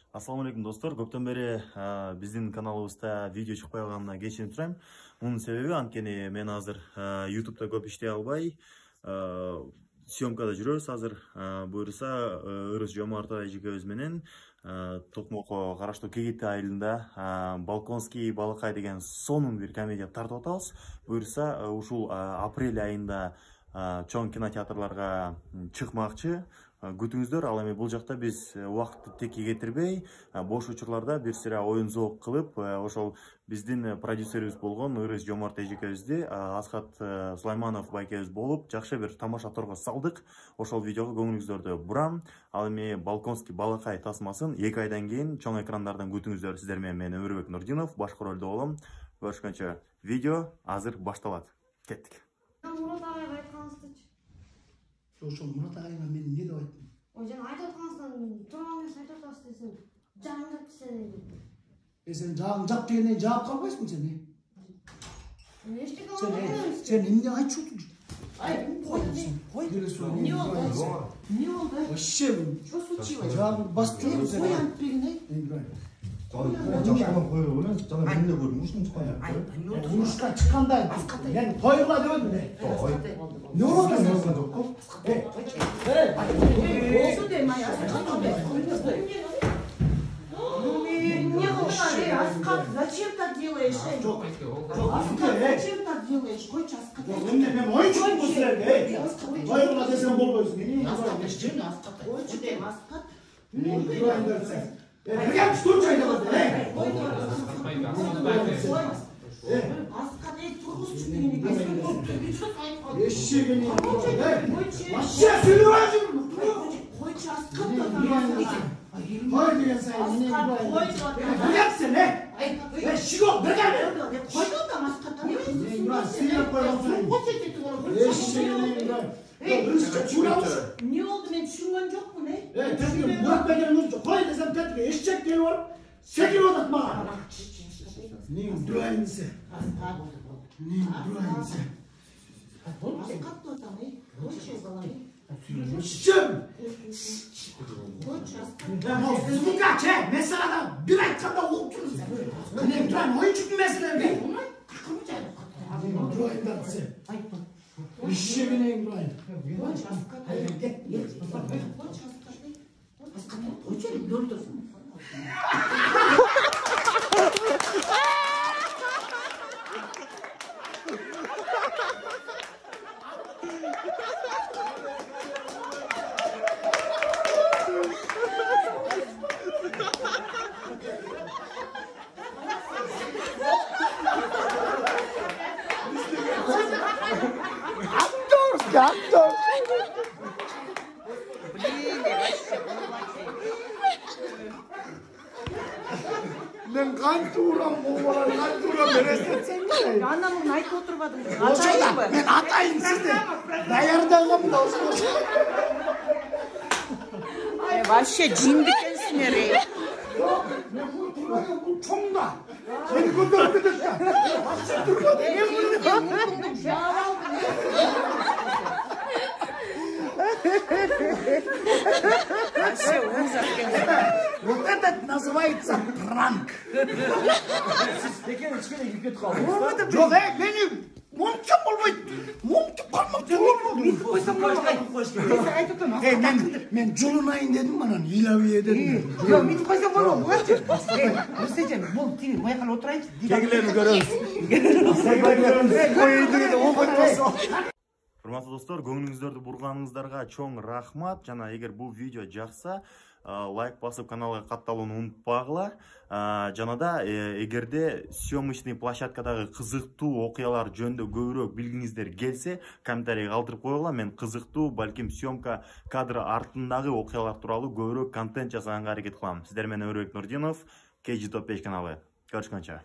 Ассаламу алейкум достор, көптөн бери биздин каналыбызда видео чыкпай калганына кечирип турайм. Мунун себеби анткени мен азыр YouTube'да көп иштей албай, съемкада жүрөбүз азыр. Буюрса Ырыс Жомарт эжекебиз менен Токмокко караштуу Кегити айылында Балконский балакай деген сонун бир комедия тартып атабыз. Буюрса ушул апрель айында чоң кинотеатрларга чыкмакчы. Күтүңүздөр. Ал эми бул жакта биз убакытты текке кетирбей, бош учурларда бир сыра оюн зоок кылып, ошол биздин продюсерибиз болгон Ырыс Жомарт эжекебизди Асхат Сулайманов байкебиз болуп, жакшы бир тамаша торго салдык. Ошол видеого көңүлүңүздөрдү бурам. Ал эми Балконский балакай тасмасын 2 айдан кийин чоң экрандардан күтүңүздөр. Сиздер менен мен Өмүрбек Нурдинов башкы ролдо болом. Көрүшкөнчө видео азыр башталат. Кеттик. Ошол Мурат агайга мен эмне деп айттым? Ой, жана айтып аткансың, турган эмес айтып атасыз десең, жагың жап десең. Сен жагың жап дегенден жаап калбайсың сен. Эчтеке болбойт. Сен эмне айтып отур? Кой. Эмне болду? Эмне болду? Вообще, Что случилось? жагың басып жүрөм сен. Кой антпегин, ай? Урушка чыкканда мен тойгула дебедим эле. Не болду? Болсун дейм, ай, Аскат, зачем так делаешь? Аскат, зачем так делаешь? Койчу, Аскат. Мен ойчумун бул силерге. Тойгула десем болбойсуң. Койчу дейм, Аскат. Бирге туруп жайдабыз. Аскат, тургузчу дегени кесип Эшегини. Вообще сүйлөбөй жүрүм. койчу, Аскат. Кой деген сайын эмне Койчу. Yapsın ne? Şiko bırak. Koydum da Askat'tan. Sinir koyalım. Ne oldu, ben düşünmem yok mu ne? Murat Bey'in koy desem tepki eşek diyor. Sekiz odatma. Ne durayınsı? Ne durayınsı? Askat da orada ne? Koyçu falan ne? Şım. Koyçu Askat. Bu kaç he? Mesela da bir ay kadar otururuz. Ne duran oyuncuk mesela ne? Takımı çaydı. Ne durayınsı? Eşeğin en durayın. Koyçu Askat. Koyçu Askat ne? Askat ne? Koyçu ne? Gördürsün. Gato. Ben kanturam bu var, kanturam beresetsen mi? Anamın ayıp oturmadım. Oturma, ben atayım sizi. Dayardan da olsun. Вообще cindikensiniz nereye? Bu çomda. Seni götürdük ya. Ne bunu? Вообще ужас. Вот это называется пранк. Жоқ, benim mumtum olmaydı. Mumtum kalmadı. Men julunayın dedim bana. İlaviye dedim. Yok, miti koysam var oldu. Nursecan, bol TV, bu yakal oturayım. Кегилерни көрөбүз. Урматтуу достор, көңүлүңүздөрдү бурганыңыздарга чоң рахмат. Жана эгер бул видео жакса, лайк басып каналга катталууну унутпагыла. Жана да эгерде съемочный площадкадагы кызыктуу окуялар жөнүндө көбүрөөк билгиңиздер келсе, комментарий калтырып койгула. Мен кызыктуу, балким съемка кадры артындагы окуялар тууралуу көбүрөөк контент жасаганга аракет кылам. Сиздер менен Өмүрбек Нурдинов, KG Top 5 каналы. Көрүшкөнчө.